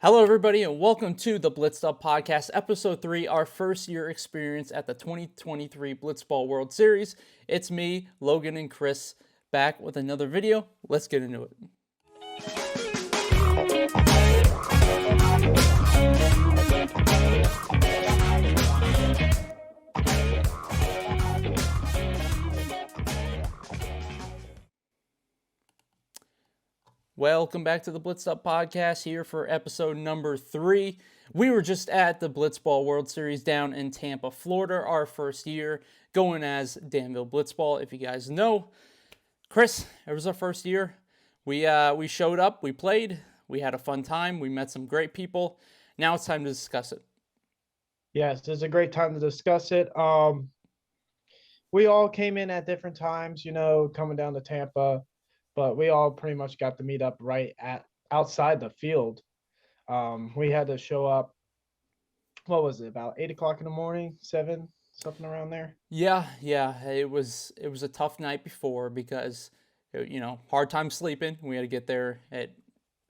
Hello, everybody, and welcome to the Blitz'd podcast, episode 3, our first year experience at the 2023 Blitzball World Series. It's me, Logan and Chris, back with another video. Let's get into it. Welcome back to the Blitz'd podcast, here for episode number 3. We were just at the Blitzball World Series down in Tampa, Florida, our first year, going as Danville Blitzball. If you guys know, Chris, it was our first year. We showed up, we played, we had a fun time, we met some great people. Now it's time to discuss it. Yes, it's a great time to discuss it. We all came in at different times, coming down to Tampa, but we all pretty much got to meet up right at outside the field. We had to show up. What was it? About 8 o'clock in the morning, 7, something around there. Yeah. It was a tough night before because, hard time sleeping. We had to get there at,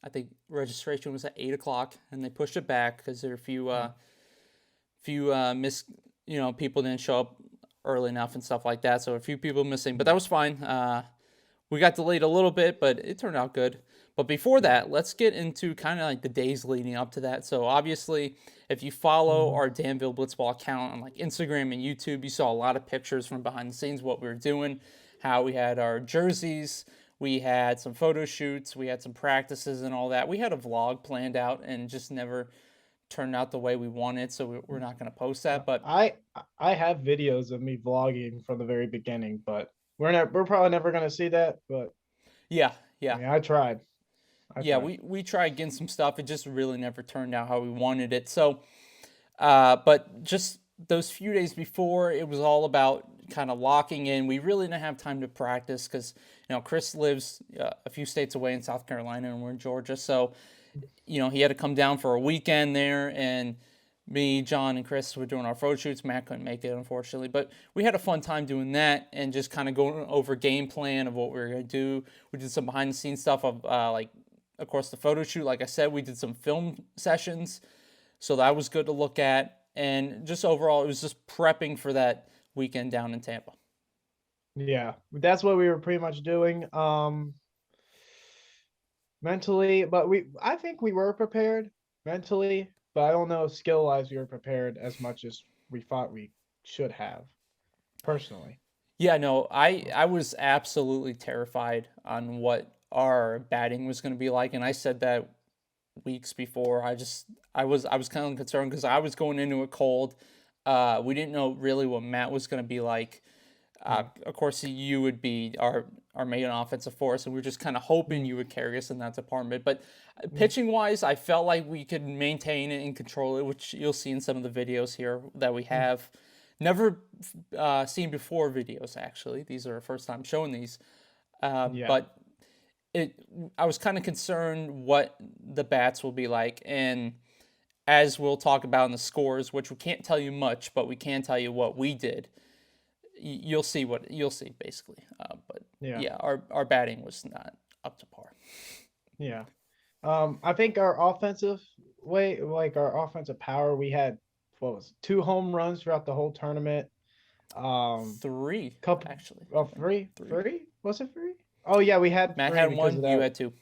I think registration was at 8 o'clock, and they pushed it back because there were a few people didn't show up early enough and stuff like that. So a few people missing, but that was fine. We got delayed a little bit, but it turned out good. But before that, let's get into kind of like the days leading up to that. So obviously, if you follow our Danville Blitzball account on like Instagram and YouTube, you saw a lot of pictures from behind the scenes, what we were doing, how we had our jerseys, we had some photo shoots, we had some practices and all that. We had a vlog planned out and just never turned out the way we wanted, so we're not going to post that. But I have videos of me vlogging from the very beginning, but we're probably never gonna see that. But yeah. I tried. We tried getting some stuff. It just really never turned out how we wanted it. So, but just those few days before, it was all about kind of locking in. We really didn't have time to practice because, Chris lives a few states away in South Carolina and we're in Georgia. So, he had to come down for a weekend there, and me, John, and Chris were doing our photo shoots. Matt couldn't make it, unfortunately, but we had a fun time doing that and just kind of going over game plan of what we were going to do. We did some behind the scenes stuff of of course, the photo shoot. Like I said, we did some film sessions, so that was good to look at. And just overall, it was just prepping for that weekend down in Tampa. Yeah, that's what we were pretty much doing. Mentally, but I think we were prepared mentally, but I don't know if skill wise we were prepared as much as we thought we should have, personally. Yeah, no, I was absolutely terrified on what our batting was going to be like, and I said that weeks before. I was kind of concerned because I was going into it cold. We didn't know really what Matt was going to be like. Of course, you would be our main offensive force, and we were just kind of hoping you would carry us in that department. But pitching wise, I felt like we could maintain it and control it, which you'll see in some of the videos here that we have. Never seen before videos, actually. These are our first time showing these. But I was kind of concerned what the bats will be like, and as we'll talk about in the scores, which we can't tell you much, but we can tell you what we did. You'll see basically. But our batting was not up to par. Yeah. I think our offensive our offensive power, we had what was it, 2 home runs throughout the whole tournament. 3 Couple actually. Three? Was it 3? Oh yeah, we had Matt 3 had because 1. of that. You had 2.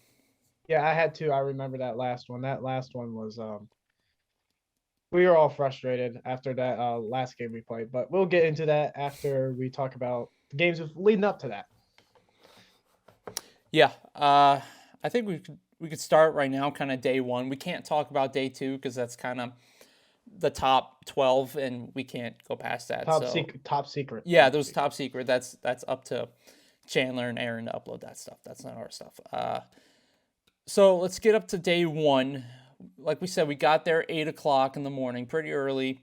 Yeah, I had 2. I remember that last one. That last one was we were all frustrated after that last game we played, but we'll get into that after we talk about the games leading up to that. Yeah, I think we could start right now, kind of day 1. We can't talk about day 2 because that's kind of the top 12, and we can't go past that. Top secret. Yeah, those top secret. That's up to Chandler and Aaron to upload that stuff. That's not our stuff. So let's get up to day 1. Like we said, we got there 8 o'clock in the morning, pretty early.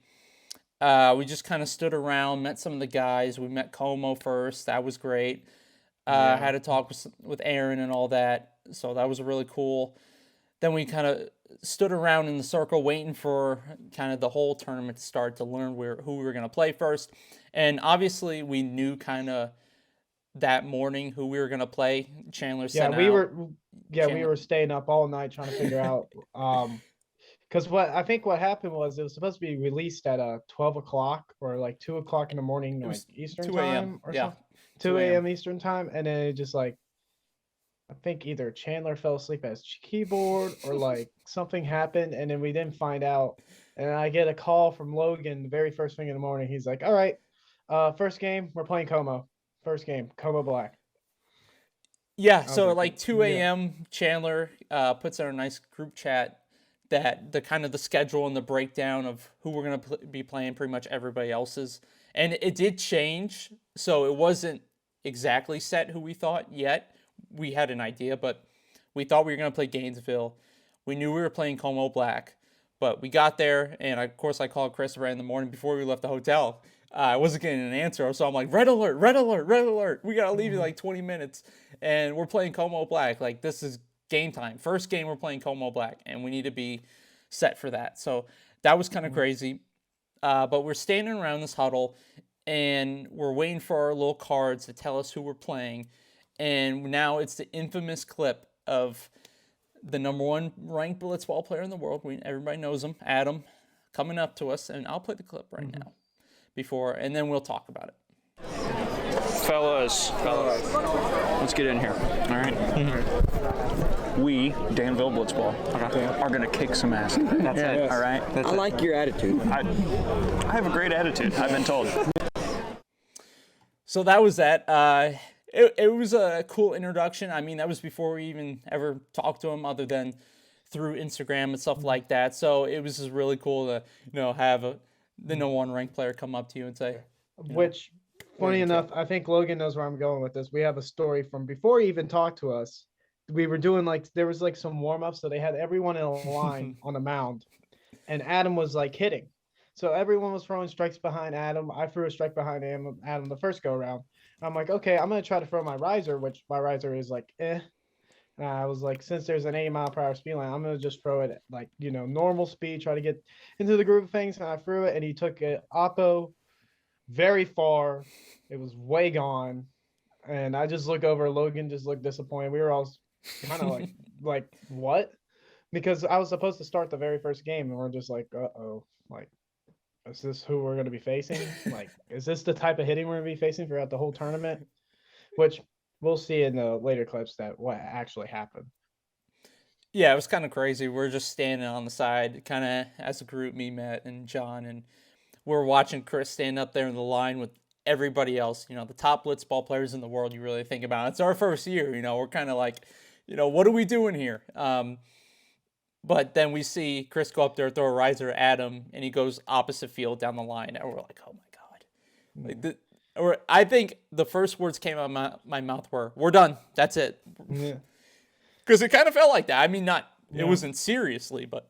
We just kind of stood around, met some of the guys. We met Como first. That was great. Had a talk with Aaron and all that. So that was really cool. Then we kind of stood around in the circle waiting for kind of the whole tournament to start to learn who we were going to play first. And obviously we knew kind of that morning who we were going to play. Chandler sent out. We were staying up all night trying to figure out Because what happened was it was supposed to be released at 12 o'clock or like 2 o'clock in the morning, It like was Eastern 2 a.m. time or Yeah, something. 2 2 a.m. a.m. Eastern time, and then it just like I think either Chandler fell asleep at his keyboard or like something happened, and then we didn't find out. And I get a call from Logan the very first thing in the morning. He's like, "All right, first game we're playing Como. First game Como Black." Yeah, I was so at like, like 2 "Yeah." a.m., Chandler puts out a nice group chat that the kind of the schedule and the breakdown of who we're going to be playing pretty much everybody else's. And it did change, so it wasn't exactly set who we thought yet. We had an idea, but we thought we were going to play Gainesville. We knew we were playing Como Black, but we got there, and of course I called Chris right in the morning before we left the hotel. I wasn't getting an answer, so I'm like, red alert, red alert, red alert. We gotta leave in like 20 minutes, and we're playing Como Black. Like this is game time. First game we're playing Como Black, and we need to be set for that. So that was kind of crazy. But we're standing around this huddle, and we're waiting for our little cards to tell us who we're playing. And now it's the infamous clip of the number one ranked blitzball player in the world. Everybody knows him, Adam, coming up to us, and I'll play the clip right now and then we'll talk about it. Fellas, let's get in here. All right. We, Danville Blitzball, are going to kick some ass. That's it. All right. I like your attitude. I have a great attitude, I've been told. So that was that. It was a cool introduction. I mean, that was before we even ever talked to him, other than through Instagram and stuff like that. So it was just really cool to have the no one ranked player come up to you and say, Which, funny enough, I think Logan knows where I'm going with this. We have a story from before he even talked to us. We were doing there was like some warm ups, so they had everyone in a line on the mound, and Adam was like hitting. So everyone was throwing strikes behind Adam. I threw a strike behind Adam the first go around. I'm like, okay, I'm gonna try to throw my riser, which my riser is like, eh. And I was like, since there's an 80-mile-per-hour speed line, I'm gonna just throw it at like normal speed, try to get into the groove of things. And I threw it, and he took it oppo very far. It was way gone, and I just look over. Logan just looked disappointed. We were all kind of like what? Because I was supposed to start the very first game, and we're just like, uh-oh, like, is this who we're going to be facing? Like, is this the type of hitting we're going to be facing throughout the whole tournament? Which we'll see in the later clips that what actually happened. Yeah, it was kind of crazy. We're just standing on the side, kind of as a group, me, Matt, and John, and we're watching Chris stand up there in the line with everybody else, the top blitzball players in the world. You really think about it. It's our first year, we're kind of like, what are we doing here? But then we see Chris go up there, throw a riser at Adam, and he goes opposite field down the line, and we're like, oh my god! I think the first words came out of my mouth were, "We're done. That's it." Yeah. Because it kind of felt like that. I mean, it wasn't seriously, but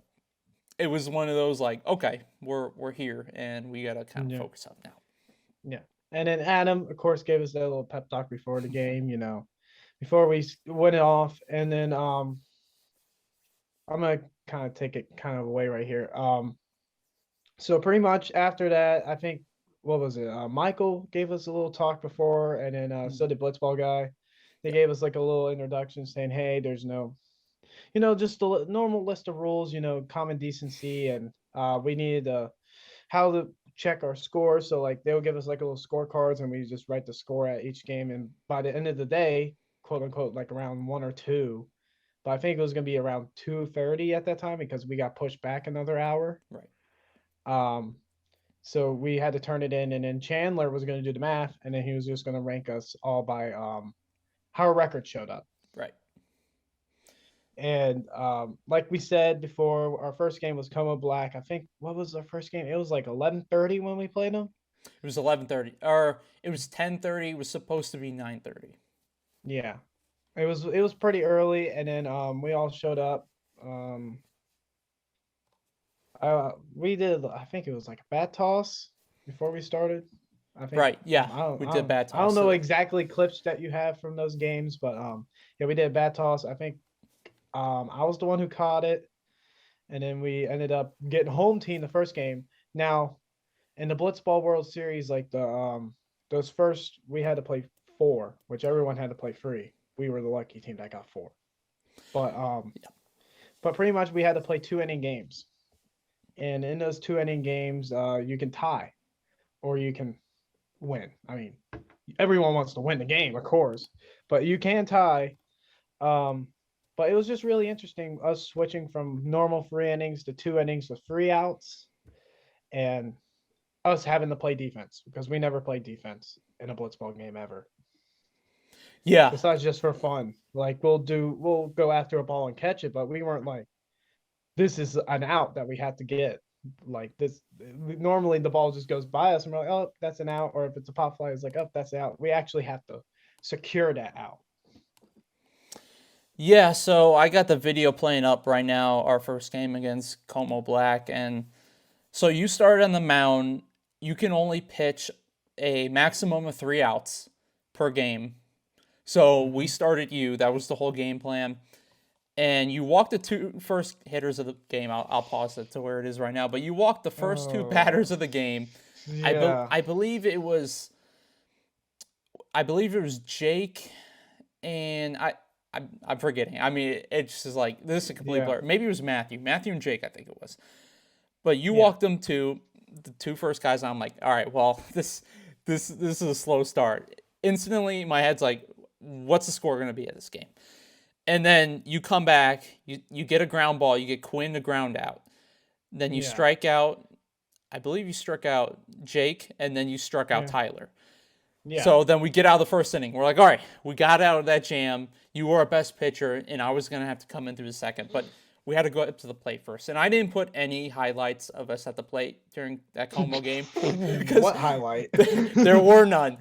it was one of those like, okay, we're here, and we gotta kind of focus up now. Yeah. And then Adam, of course, gave us that little pep talk before the game, before we went off. And then I'm gonna kind of take it kind of away right here. So pretty much after that, I think what was it? Michael gave us a little talk before, and then so did Blitzball guy. They gave us like a little introduction saying, hey, there's no, just a normal list of rules, common decency, and we needed how to check our score. So like they'll give us like a little scorecards, and we just write the score at each game. And by the end of the day, quote unquote, like around 1 or 2. But I think it was gonna be around 2:30 at that time because we got pushed back another hour. Right. So we had to turn it in, and then Chandler was going to do the math, and then he was just going to rank us all by how our record showed up. Right. And like we said before, our first game was Como Black. I think what was our first game? It was like 11:30 when we played them. It was 11:30, or it was 10:30. It was supposed to be 9:30. Yeah, it was pretty early, and then we all showed up. We did, I think it was like a bat toss before we started. I think. Right. Yeah. We did bat toss. I don't know exactly clips that you have from those games, but yeah, we did bat toss. I think I was the one who caught it, and then we ended up getting home team the first game. Now, in the Blitzball World Series, like those first we had to play 4, which everyone had to play 3. We were the lucky team that got 4. But pretty much we had to play 2-inning games. and in those 2 inning games, you can tie or you can win. I mean, everyone wants to win the game, of course, but you can tie. Um, but it was just really interesting us switching from normal 3 innings to 2 innings with 3 outs, and us having to play defense because we never played defense in a blitzball game ever. Yeah. Besides just for fun, like we'll go after a ball and catch it, but we weren't like, this is an out that we have to get. Like this, normally the ball just goes by us and we're like, oh, that's an out. Or if it's a pop fly, it's like, oh, that's out. We actually have to secure that out. Yeah, so I got the video playing up right now, our first game against Como Black. And so you started on the mound. You can only pitch a maximum of 3 outs per game. So we started you. That was the whole game plan. And you walked the 2 first hitters of the game. I'll pause it to where it is right now. But you walked the first 2 batters of the game. Yeah. I believe it was Jake and I'm forgetting. I mean, it's just like, this is a complete blur. Maybe it was Matthew and Jake, I think it was. But you walked them to the 2 first guys, and I'm like, all right, well, this is a slow start. Instantly, my head's like, what's the score going to be at this game? And then you come back, you get a ground ball, you get Quinn to ground out. Then you strike out, I believe you struck out Jake, and then you struck out Tyler. Yeah. So then we get out of the first inning. We're like, all right, we got out of that jam. You were our best pitcher, and I was going to have to come in through the second. But we had to go up to the plate first. And I didn't put any highlights of us at the plate during that Como game. What highlight? There were none.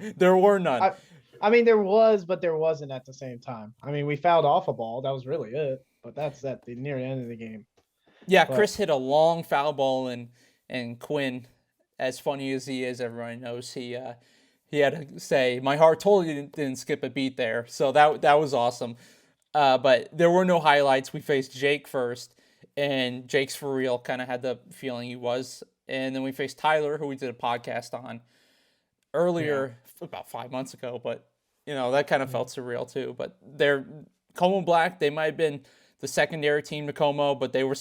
I mean, there was, but there wasn't at the same time. I mean, we fouled off a ball. That was really it. But that's at the near end of the game. Yeah, Chris hit a long foul ball, and Quinn, as funny as he is, everyone knows he had to say, my heart totally didn't skip a beat there. So that was awesome. But there were no highlights. We faced Jake first, and Jake's for real, kind of had the feeling he was. And then we faced Tyler, who we did a podcast on earlier, about 5 months ago. But, that kind of felt surreal too. But Como Black, they might have been the secondary team to Como, but they were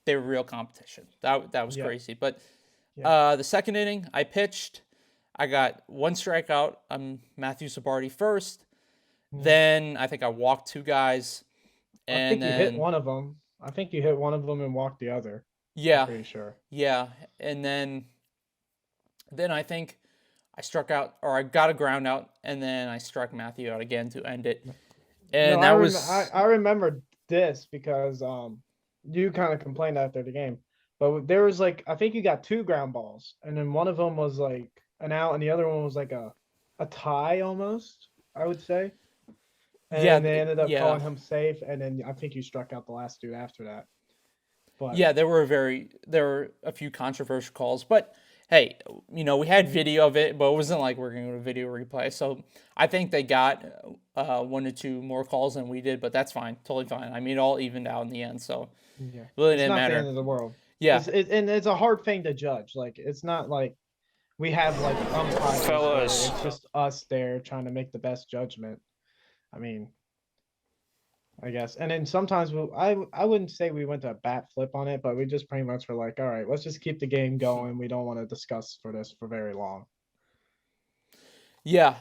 real competition. That was crazy. But the second inning, I pitched. I got 1 strikeout. I'm Matthew Sabardi first. Then I think I walked 2 guys. And you hit one of them. I think you hit one of them and walked the other. Yeah. I'm pretty sure. Yeah. And then I think I struck out, or I got a ground out, and then I struck Matthew out again to end it. And I remember this because you kind of complained after the game. But there was I think you got 2 ground balls, and then one of them was like an out, and the other one was like a tie almost, I would say. And they ended up calling him safe, and then I think you struck out the last dude after that. But yeah, there were a few controversial calls, but hey, we had video of it, but it wasn't like we're going to go to video replay. So I think they got 1 or 2 more calls than we did, but that's fine, totally fine. I mean, it all evened out in the end, so it really didn't matter. It's not the end of the world. Yeah, and it's a hard thing to judge. Like, it's not like we have umpires. Fellas, it's just us there trying to make the best judgment. I mean, I guess. And then sometimes I wouldn't say we went to a bat flip on it, but we just pretty much were like, all right, let's just keep the game going. We don't want to discuss this for very long. Yeah,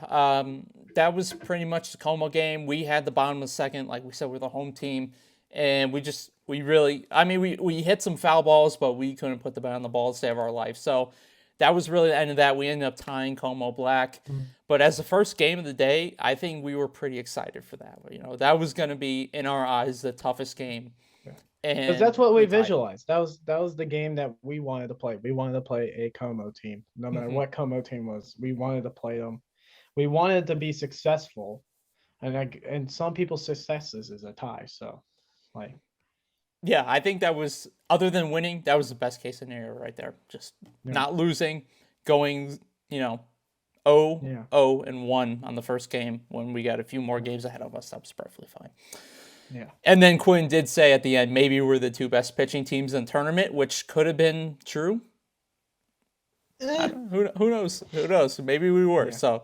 that was pretty much the Como game. We had the bottom of the second, like we said, we're the home team, and we hit some foul balls, but we couldn't put the bat on the ball to save our life. So that was really the end of that. We ended up tying Como Black. But as the first game of the day, I think we were pretty excited for that. That was going to be, in our eyes, the toughest game. Because that's what we visualized. That was the game that we wanted to play. We wanted to play a Como team. No matter what Como team was, we wanted to play them. We wanted to be successful. And some people's successes is a tie. So, yeah, I think that was, other than winning, that was the best case scenario right there. Just not losing, going, 0-1 on the first game when we got a few more games ahead of us. That was perfectly fine. Yeah. And then Quinn did say at the end, maybe we're the 2 best pitching teams in the tournament, which could have been true. Who knows? Who knows? Maybe we were. Yeah. So,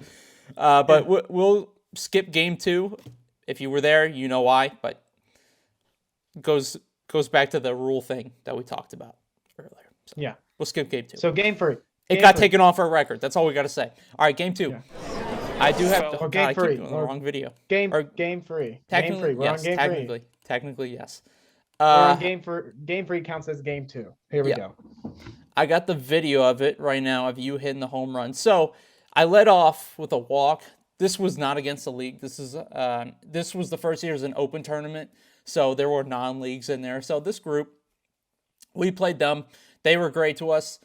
but we'll skip game 2. If you were there, you know why. But goes back to the rule thing that we talked about earlier. Yeah. We'll skip game 2. So game 3. It got taken off our record. That's all we got to say. All right, game 2. Yeah. I do have. Or God, game I 3. keep doing the wrong video. Game 3. Technically, Game 3. We're yes. on game 3. Technically, yes. We're on game 3 counts as game 2. Here we go. I got the video of it right now of you hitting the home run. So I led off with a walk. This was not against the league. This was the first year as an open tournament, so there were non-leagues in there. So this group, we played them. They were great to us.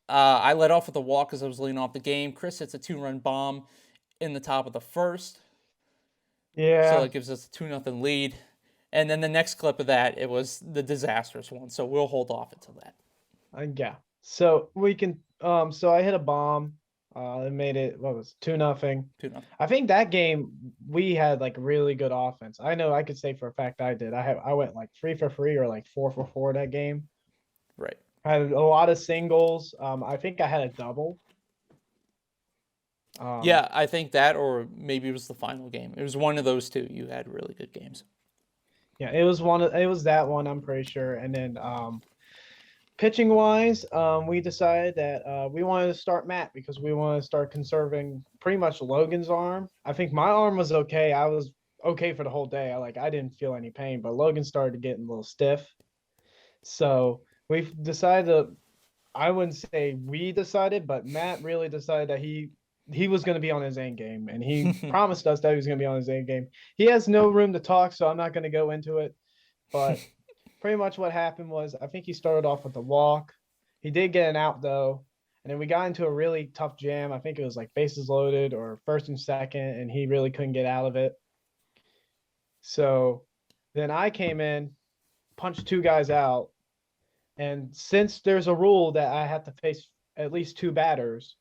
I led off with a walk as I was leading off the game. Chris hits a 2-run bomb in the top of the first. Yeah. So it gives us a 2-0 lead. And then the next clip of that, it was the disastrous one. So we'll hold off until that. Yeah. So we can. So I hit a bomb. It made it. What was 2-0. 2-0. I think that game we had like really good offense. I know I could say for a fact I did. I went like 3 for 3 or like 4 for 4 that game. Right. I had a lot of singles. I think I had a double. Yeah, I think that, or maybe it was the final game. It was one of those two. You had really good games. Yeah, it was that one, I'm pretty sure. And then pitching wise, we decided that we wanted to start Matt because we wanted to start conserving pretty much Logan's arm. I think my arm was okay. I was okay for the whole day. I didn't feel any pain, but Logan started getting a little stiff. So we decided I wouldn't say we decided, but Matt really decided that he was going to be on his A game, and he promised us that he was going to be on his A game. He has no room to talk, so I'm not going to go into it. But pretty much what happened was I think he started off with a walk. He did get an out, though. And then we got into a really tough jam. I think it was like bases loaded or first and second, and he really couldn't get out of it. So then I came in, punched 2 guys out. And since there's a rule that I have to face at least 2 batters,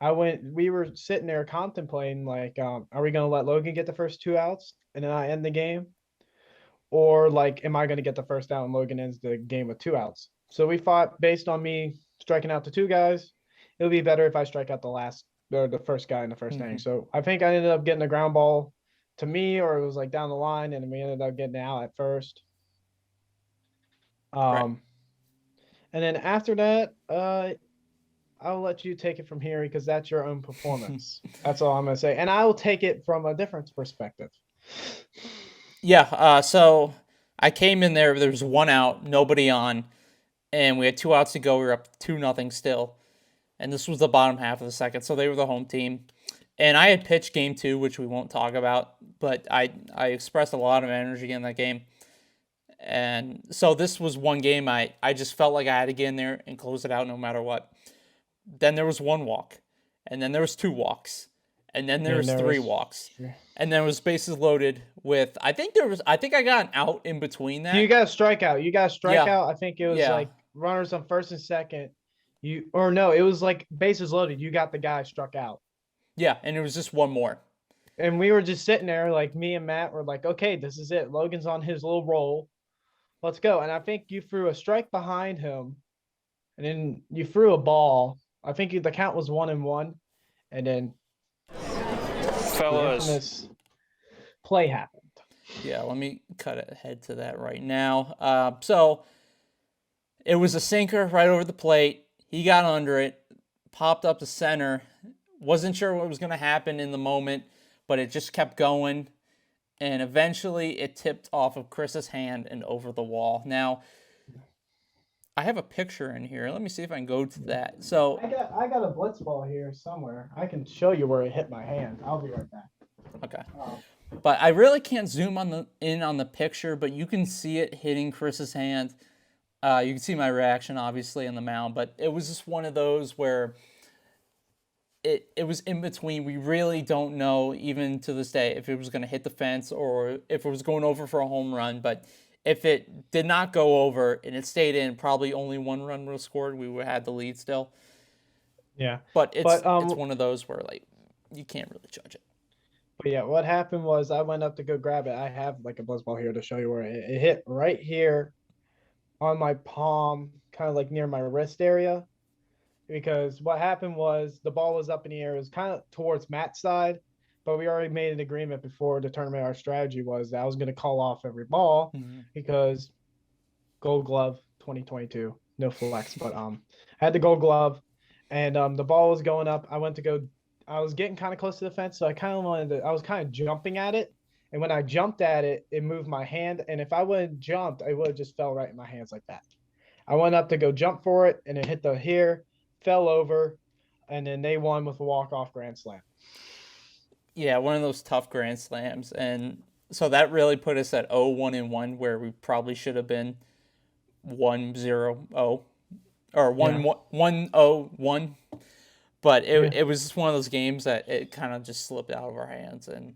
we were sitting there contemplating, like, are we going to let Logan get the first 2 outs and then I end the game? Or, like, am I going to get the first out and Logan ends the game with 2 outs? So we fought based on me striking out the 2 guys. It would be better if I strike out the first guy in the first inning. So I think I ended up getting a ground ball to me, or it was like down the line, and we ended up getting out at first. Right. And then after that, I'll let you take it from here because that's your own performance. That's all I'm going to say. And I will take it from a different perspective. Yeah, so I came in there was 1 out, nobody on, and we had 2 outs to go. We were up 2-0 still. And this was the bottom half of the second, so they were the home team. And I had pitched game 2, which we won't talk about, but I expressed a lot of energy in that game. And so this was one game I just felt like I had to get in there and close it out no matter what. Then there was 1 walk, and then there was 2 walks, and then there was 3 walks, and then it was bases loaded with I think I got an out in between that. You got a strikeout. I think it was like runners on first and second. It was like bases loaded. You got the guy struck out. Yeah, and it was just 1 more. And we were just sitting there, like me and Matt were like, okay, this is it. Logan's on his little roll. Let's go. And I think you threw a strike behind him, and then you threw a ball. I think the count was 1-1, and then fellas, the infamous play happened. Yeah, let me cut ahead to that right now. So it was a sinker right over the plate. He got under it, popped up to center. Wasn't sure what was going to happen in the moment, but it just kept going. And eventually it tipped off of Chris's hand and over the wall. Now, I have a picture in here. Let me see if I can go to that. So I got a Blitzball here somewhere. I can show you where it hit my hand. I'll be right back. Okay. But I really can't zoom in on the picture, but you can see it hitting Chris's hand. You can see my reaction, obviously, on the mound. But it was just one of those where it was in between. We really don't know, even to this day, if it was going to hit the fence or if it was going over for a home run. But if it did not go over and it stayed in, probably only 1 run would have scored. We would have had the lead still. Yeah. But it's one of those where, like, you can't really judge it. But yeah, what happened was I went up to go grab it. I have like a Blitzball here to show you where it hit right here on my palm, kind of like near my wrist area. Because what happened was the ball was up in the air. It was kind of towards Matt's side, but we already made an agreement before the tournament. Our strategy was that I was going to call off every ball because Gold Glove 2022. no flex, but I had the Gold Glove, and the ball was going up. I was getting kind of close to the fence, so I was kind of jumping at it, and when I jumped at it, it moved my hand, and if I would have jumped, I would have just fell right in my hands like that. I went up to go jump for it, and it hit the here, fell over, and then they won with a walk-off grand slam. Yeah, one of those tough grand slams, and so that really put us at 0-1-1, where we probably should have been 1-0-0 or 1-1-0-1. But it was just one of those games that it kind of just slipped out of our hands, and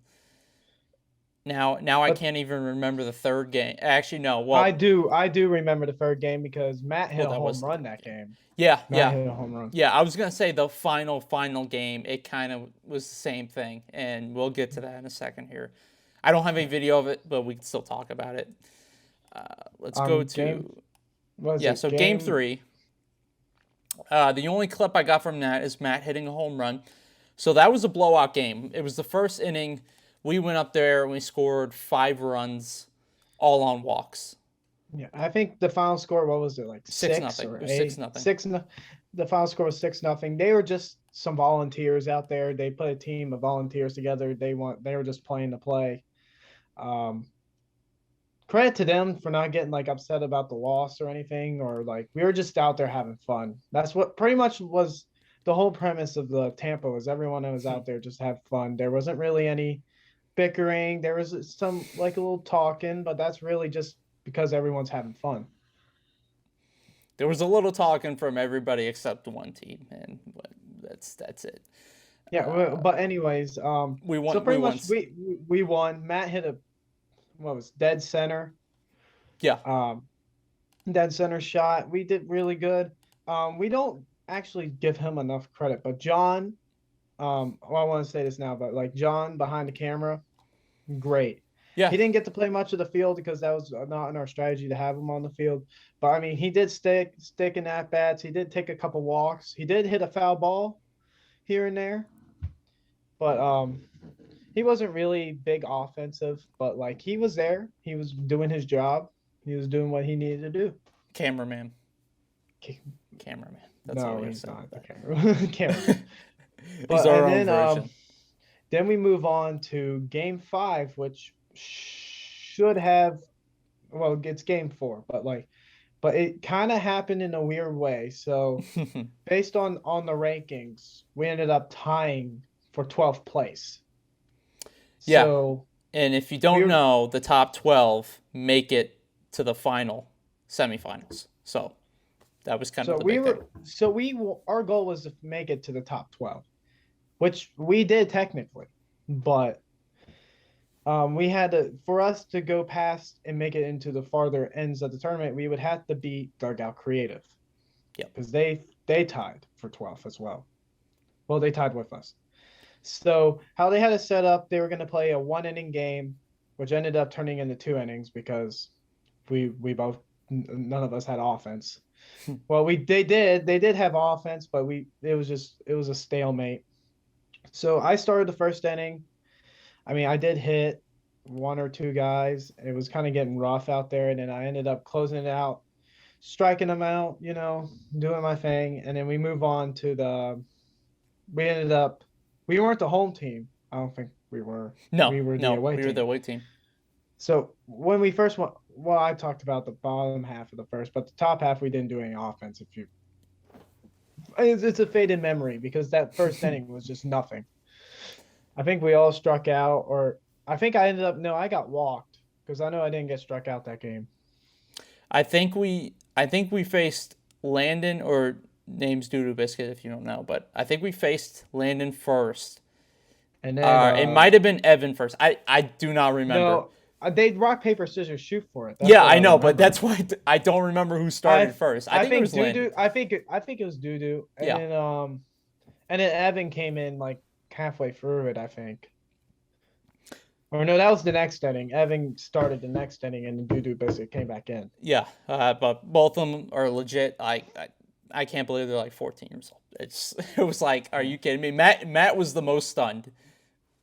now I can't even remember the third game. Actually, no. Well, I do remember the third game because Matt hit a home run that game. Yeah, Matt hit a home run. Yeah, I was gonna say the final game. It kind of was the same thing, and we'll get to that in a second here. I don't have any video of it, but we can still talk about it. Let's go to game 3. The only clip I got from that is Matt hitting a home run. So that was a blowout game. It was the first inning. We went up there and we scored 5 runs, all on walks. Yeah, I think the final score, what was it, like 6-0? or it was 8? 6-0. The final score was 6-0. They were just some volunteers out there. They put a team of volunteers together. They were just playing to play. Credit to them for not getting like upset about the loss or anything, or like we were just out there having fun. That's what pretty much was the whole premise of the Tampa, was everyone that was out there just have fun. There wasn't really any bickering. There was some like a little talking, but that's really just because everyone's having fun. There was a little talking from everybody except one team, and that's it. Yeah, but anyways, we won. So pretty much we won. Matt hit a dead center. Yeah. Dead center shot. We did really good. We don't actually give him enough credit, but John, I want to say this now, but like John behind the camera, great. Yeah. He didn't get to play much of the field because that was not in our strategy to have him on the field. But I mean, he did stick in at bats. He did take a couple walks. He did hit a foul ball here and there. But he wasn't really big offensive, but like he was there. He was doing his job. He was doing what he needed to do. Cameraman. That's all he's not the cameraman. He's our own version. Then we move on to game 5, which should have, it's game 4, but it kind of happened in a weird way. So based on the rankings, we ended up tying for 12th place. Yeah. So, and if you don't know, the top 12 make it to the final semifinals. So that was kind of the big thing. So our goal was to make it to the top 12, which we did technically, but we had to, for us to go past and make it into the farther ends of the tournament, we would have to beat Dugout Creative. Yeah. Because they tied for 12th as well. Well, they tied with us. So how they had it set up, they were going to play a 1-inning game, which ended up turning into 2 innings because none of us had offense. Well, they did have offense, but it was a stalemate. So I started the first inning. I mean, I did hit 1 or 2 guys. It was kind of getting rough out there, and then I ended up closing it out, striking them out, doing my thing, and then we move on to we weren't the home team. I don't think we were. No, we were the away team. So when we first went, I talked about the bottom half of the first, but the top half we didn't do any offense. It's a faded memory because that first inning was just nothing. I think we all struck out, or I think I got walked because I know I didn't get struck out that game. I think we faced Landon, or name's Doodoo Biscuit if you don't know, but I think we faced Landon first. And then it might have been Evan first. I do not remember. No, they rock paper scissors shoot for it. Yeah, I know, but that's why I don't remember who started first. I think it was Landon. I think it was Doodoo. And yeah. Then Evan came in like halfway through it, I think. Or no, that was the next inning. Evan started the next inning, and Doodoo basically came back in. Yeah, but both of them are legit. I can't believe they're like 14 years old. It was like, are you kidding me? Matt was the most stunned.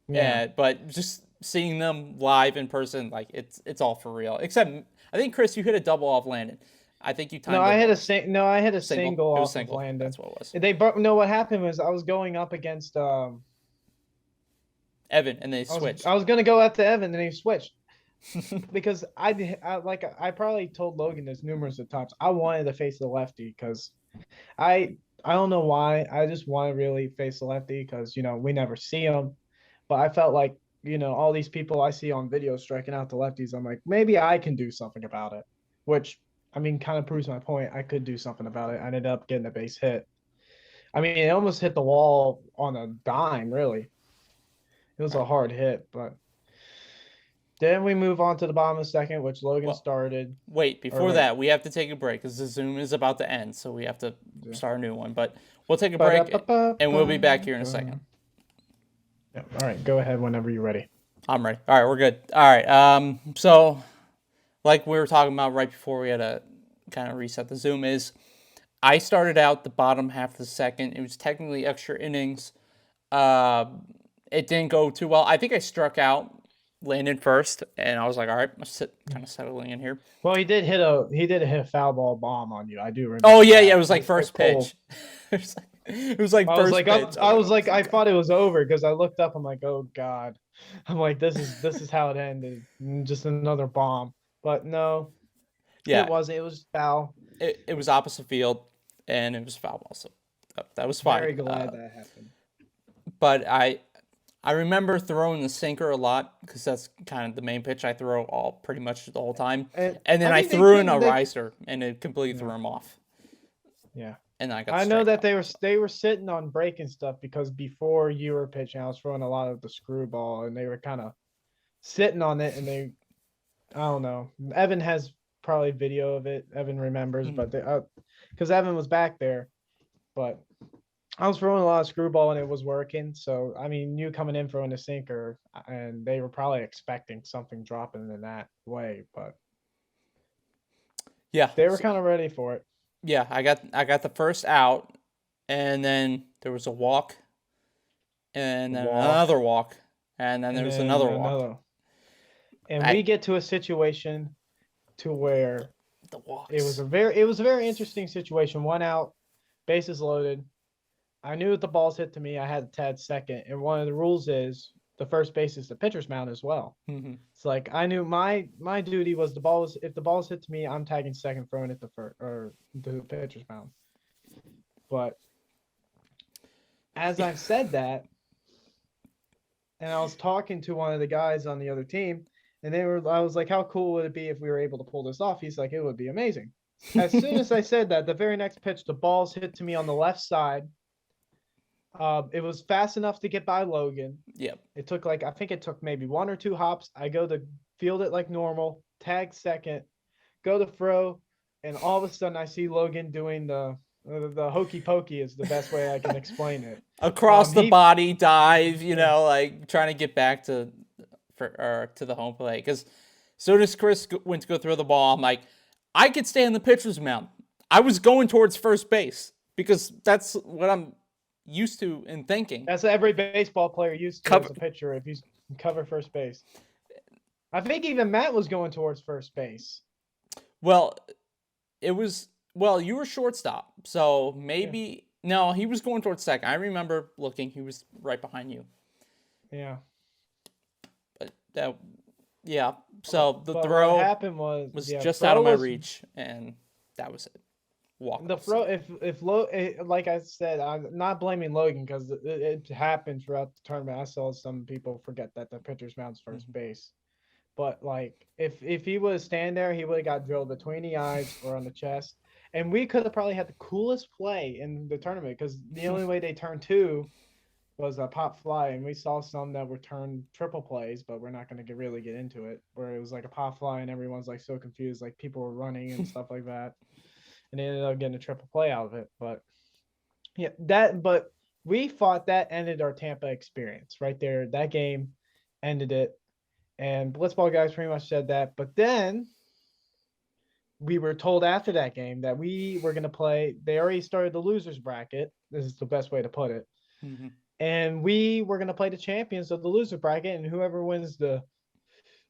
Yeah, but just seeing them live in person, like it's all for real. Except I think Chris, you hit a double off Landon. I think you timed No, I it had once. I had a Single. single It was off of single. Landon. That's what it was. No, what happened was I was going up against Evan, and they switched. I was gonna go after Evan, and he switched because I probably told Logan this numerous of times. I wanted to face the lefty because I don't know why. I just want to really face the lefty because we never see him, but I felt like all these people I see on video striking out the lefties. I'm like, maybe I can do something about it, which I mean kind of proves my point. I could do something about it. I ended up getting a base hit. I mean, it almost hit the wall on a dime, really. It was a hard hit, but then we move on to the bottom of the second, which Logan started. Wait, before that, we have to take a break because the Zoom is about to end, so we have to start a new one. But we'll take a break, and we'll be back here in a second. Yeah. All right, go ahead whenever you're ready. I'm ready. All right, we're good. All right. So, like we were talking about right before we had to kind of reset the Zoom, I started out the bottom half of the second. It was technically extra innings. It didn't go too well. I think I struck out Landon first, and I was like, all right, I'm kind of settling in here. Well, he did hit a foul ball bomb on you. I do remember. Oh yeah, it was like first pitch. It was like first pitch. I was like, I thought it was over because I looked up. I'm like, oh god. I'm like, this is how it ended. Just another bomb. But no. Yeah, it wasn't. It was foul. It was opposite field, and it was foul ball. So that was fine. Very glad that happened. But I remember throwing the sinker a lot because that's kind of the main pitch I throw pretty much the whole time. And then I threw in a riser, and it completely threw him off. Yeah. And I know that they were sitting on breaking stuff because before you were pitching, I was throwing a lot of the screwball, and they were kind of sitting on it, and I don't know. Evan has probably video of it. Evan remembers, but because Evan was back there, but I was throwing a lot of screwball and it was working. So, I mean, you coming in throwing a sinker, and they were probably expecting something dropping in that way, but yeah, they were kind of ready for it. Yeah, I got the first out, and then there was a walk, and then another walk, and then there was another walk. And we get to a situation to where the walks. It was a very interesting situation. 1 out, bases loaded. I knew if the balls hit to me, I had to tag second. And one of the rules is the first base is the pitcher's mound as well. Mm-hmm. It's like I knew my duty was if the balls hit to me, I'm tagging second, throwing it the pitcher's mound. But as I've said that, and I was talking to one of the guys on the other team, and I was like, how cool would it be if we were able to pull this off? He's like, it would be amazing. As soon as I said that, the very next pitch, the balls hit to me on the left side. It was fast enough to get by Logan. Yep. I think it took maybe 1 or 2 hops. I go to field it like normal, tag second, go to throw, and all of a sudden I see Logan doing the hokey pokey is the best way I can explain it. Across the body dive, like trying to get back to the home plate. Because soon as Chris went to go throw the ball, I'm like, I could stay on the pitcher's mound. I was going towards first base because that's what I'm used to and thinking. That's what every baseball player used to as a pitcher if he's cover first base. I think even Matt was going towards first base. Well, you were shortstop, so maybe no, he was going towards second. I remember looking; he was right behind you. Yeah. But yeah. So the throw what happened was just out of my reach, and that was it. The throw, like I said, I'm not blaming Logan because it happened throughout the tournament. I saw some people forget that the pitcher's mound's first base, but like if he would stand there, he would have got drilled between the eyes or on the chest, and we could have probably had the coolest play in the tournament because the only way they turned 2 was a pop fly, and we saw some that were turned triple plays, but we're not going to really get into it. Where it was like a pop fly, and everyone's like so confused, like people were running and stuff like that. And they ended up getting a triple play out of it. But yeah, but we thought that ended our Tampa experience right there. That game ended it. And Blitzball guys pretty much said that. But then we were told after that game that we were going to play. They already started the losers bracket. This is the best way to put it. Mm-hmm. And we were going to play the champions of the loser bracket. And whoever wins the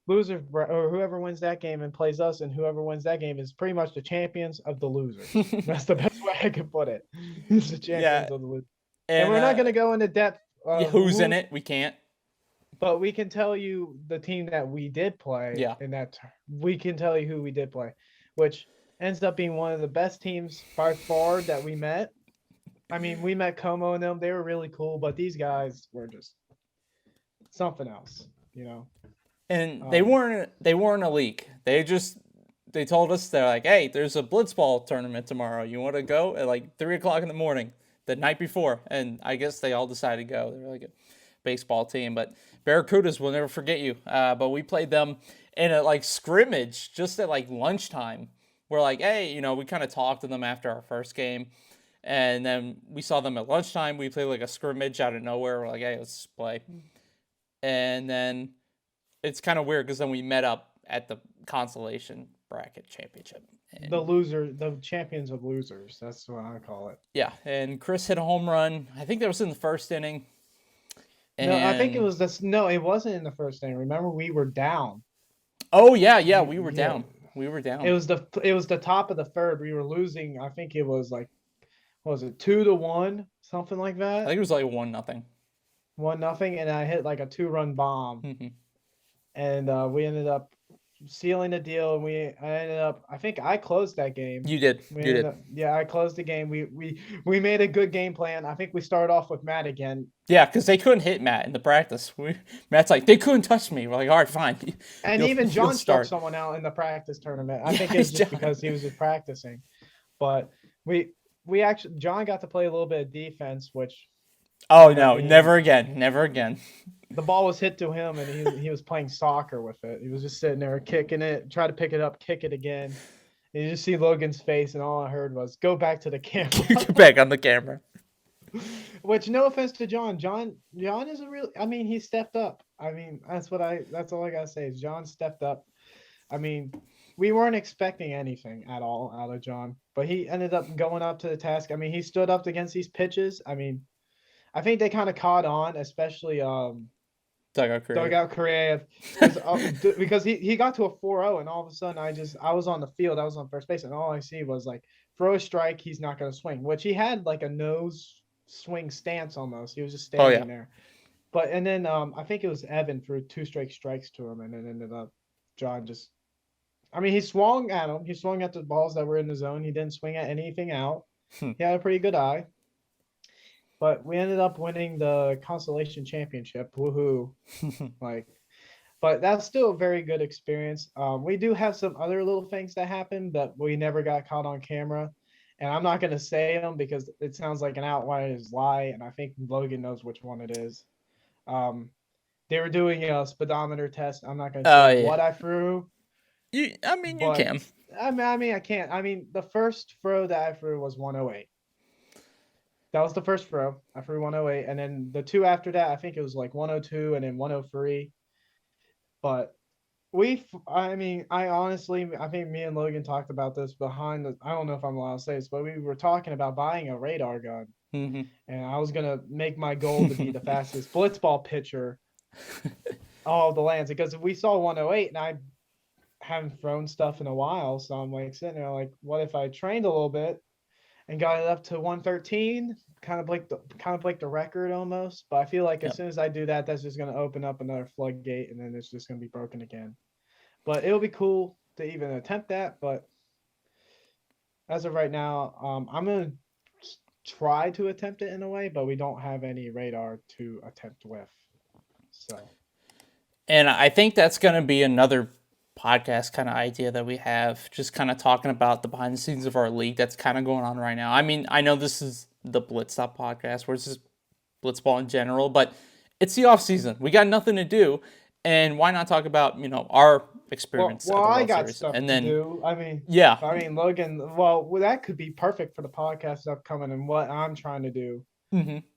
or whoever wins that game and plays us, and whoever wins that game is pretty much the champions of the losers. That's the best way I could put it. It's the champions of the losers. And we're not going to go into depth who's in it. We can't. But we can tell you the team that we did play. Yeah. And that we can tell you who we did play, which ends up being one of the best teams by far that we met. I mean, we met Como and them. They were really cool, but these guys were just something else, you know. And they weren't a league. They told us, they're like, hey, there's a Blitzball tournament tomorrow. You want to go at like 3:00 in the morning, the night before? And I guess they all decided to go. They're like a baseball team, but Barracudas will never forget you. But we played them in a like scrimmage just at like lunchtime. We're like, hey, you know, we kind of talked to them after our first game, and then we saw them at lunchtime. We played like a scrimmage out of nowhere. We're like, hey, let's play. And then it's kind of weird because then we met up at the consolation bracket championship. And the champions of losers. That's what I call it. yeah, and Chris hit a home run. I think that was in the first inning. No, I think it was this. No, it wasn't in the first inning. Remember, we were down. Oh yeah, we were down. We were down. It was the top of the third. We were losing. I think it was like, what was it, 2-1, something like that? I think it was like 1-0. 1-0, and I hit like a 2-run bomb, and we ended up sealing the deal. And I think I closed that game. You did. Yeah, I closed the game. We made a good game plan. I think we started off with Matt again. Yeah, because they couldn't hit Matt in the practice. Matt's like, they couldn't touch me. We're like, all right, fine. And even John struck someone out in the practice tournament. I think it's just because he was just practicing. But we actually, John got to play a little bit of defense, which. Oh no, never again. The ball was hit to him, and he was playing soccer with it. He was just sitting there kicking it, try to pick it up, kick it again. And you just see Logan's face, and all I heard was, "Go back to the camera." Get back on the camera. Which, no offense to John. John is a real. I mean, he stepped up. I mean, that's all I gotta say is John stepped up. I mean, we weren't expecting anything at all out of John, but he ended up going up to the task. I mean, he stood up against these pitches. I mean, I think they kind of caught on, especially Dugout Creative, because he got to a 4-0, and all of a sudden I was on the field, I was on first base, and all I see was like, throw a strike, he's not going to swing, which he had like a nose swing stance almost. He was just standing there. But and then I think it was Evan threw 2 straight strikes to him, and it ended up John just. I mean, he swung at him. He swung at the balls that were in the zone. He didn't swing at anything out. He had a pretty good eye. But we ended up winning the consolation championship. Woohoo! But that's still a very good experience. We do have some other little things that happened that we never got caught on camera, and I'm not going to say them because it sounds like an outlier's lie, and I think Logan knows which one it is. They were doing a speedometer test. I'm not going to say what I threw. You can. I can't. I mean, the first throw that I threw was 108. That was the first throw. I threw 108, and then the 2 after that, I think it was like 102 and then 103. But I think me and Logan talked about this behind the. I don't know if I'm allowed to say this, but we were talking about buying a radar gun, and I was gonna make my goal to be the fastest blitzball pitcher all of the lands, because we saw 108, and I haven't thrown stuff in a while, so I'm like sitting there like, what if I trained a little bit and got it up to 113, kind of like the record almost. But I feel like as soon as I do that, that's just going to open up another floodgate, and then it's just going to be broken again. But it'll be cool to even attempt that. But as of right now, I'm going to try to attempt it in a way, but we don't have any radar to attempt with. So, and I think that's going to be another podcast kind of idea that we have, just kind of talking about the behind the scenes of our league that's kind of going on right now. I mean, I know this is the Blitz'd podcast, where it's just Blitzball in general, but it's the off season. We got nothing to do, and why not talk about our experience? Well, at the I World got Series. stuff and then, to do. I mean, Logan. Well, that could be perfect for the podcast upcoming and what I'm trying to do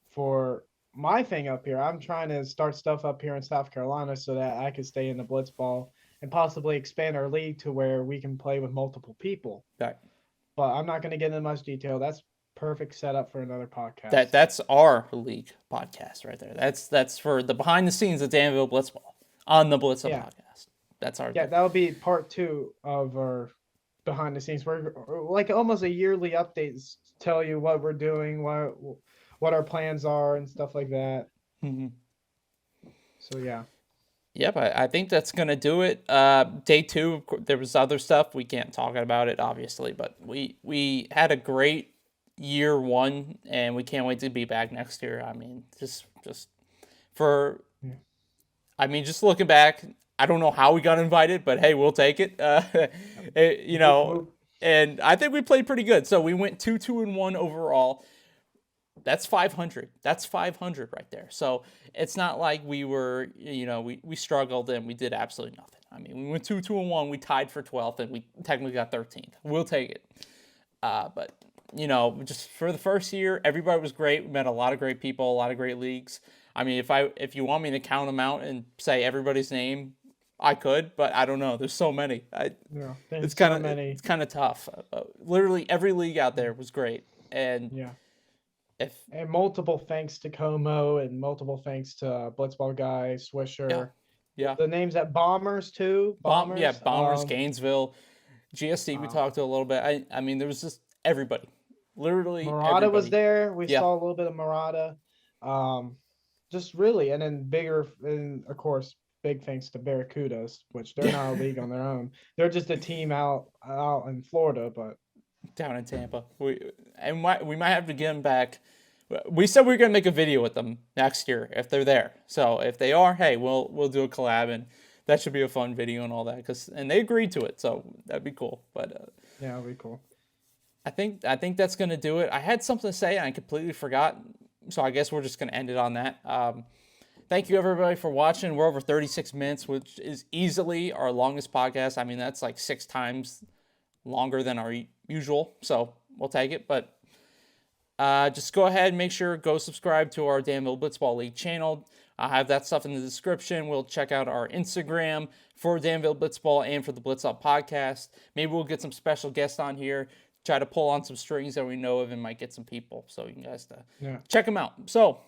for my thing up here. I'm trying to start stuff up here in South Carolina so that I could stay in the Blitzball and possibly expand our league to where we can play with multiple people. Right. But I'm not going to get into much detail. That's perfect setup for another podcast. That's our league podcast right there. That's for the behind the scenes of Danville Blitzball on the Blitzball podcast. That's our Yeah, that'll be part 2 of our behind the scenes. We're like almost a yearly updates, tell you what we're doing, what our plans are, and stuff like that. Mhm. So yeah. Yep, I think that's gonna do it. Day 2, there was other stuff we can't talk about it obviously, but we had a great year 1, and we can't wait to be back next year. I mean, just for, Yeah. I mean, just looking back, I don't know how we got invited, but hey, we'll take it. You know, and I think we played pretty good. So we went 2-2-1 overall. That's 500. That's 500 right there. So it's not like we were, we struggled and we did absolutely nothing. I mean, we went 2-2-1. We tied for 12th, and we technically got 13th. We'll take it. But just for the first year, everybody was great. We met a lot of great people, a lot of great leagues. I mean, if you want me to count them out and say everybody's name, I could, but I don't know. There's so many. It's kind of tough. Literally every league out there was great, and yeah. And multiple thanks to Como, and multiple thanks to Blitzball Guy, Swisher. Yeah. The names at Bombers too. Bombers, Gainesville, GSC. We talked to a little bit. I mean, there was just everybody. Literally, Murata everybody was there. We saw a little bit of Murata. Just really, and then and of course, big thanks to Barracudas, which they're not a league on their own. They're just a team out in Florida, but down in Tampa. We might have to get them back. We said we were gonna make a video with them next year if they're there. So if they are, hey, we'll do a collab, and that should be a fun video and all that. And they agreed to it, so that'd be cool. But yeah, that'd be cool. I think that's gonna do it. I had something to say and I completely forgot, so I guess we're just gonna end it on that. Thank you everybody for watching. We're over 36 minutes, which is easily our longest podcast. I mean, that's like 6 times longer than our usual, so we'll take it. But just go ahead and make sure go subscribe to our Danville Blitzball League channel. I have that stuff in the description. We'll check out our Instagram for Danville Blitzball and for the Blitz'd podcast. Maybe we'll get some special guests on here, try to pull on some strings that we know of, and might get some people, so you guys check them out. So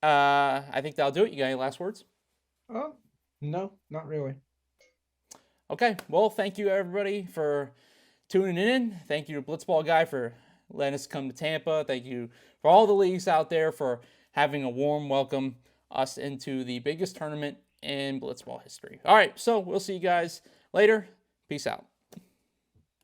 I think that'll do it. You got any last words? Oh, no, not really. Okay, well, thank you everybody for tuning in. Thank you to Blitzball Guy for letting us come to Tampa. Thank you for all the leagues out there for having a warm welcome us into the biggest tournament in Blitzball history. All right, so we'll see you guys later. Peace out.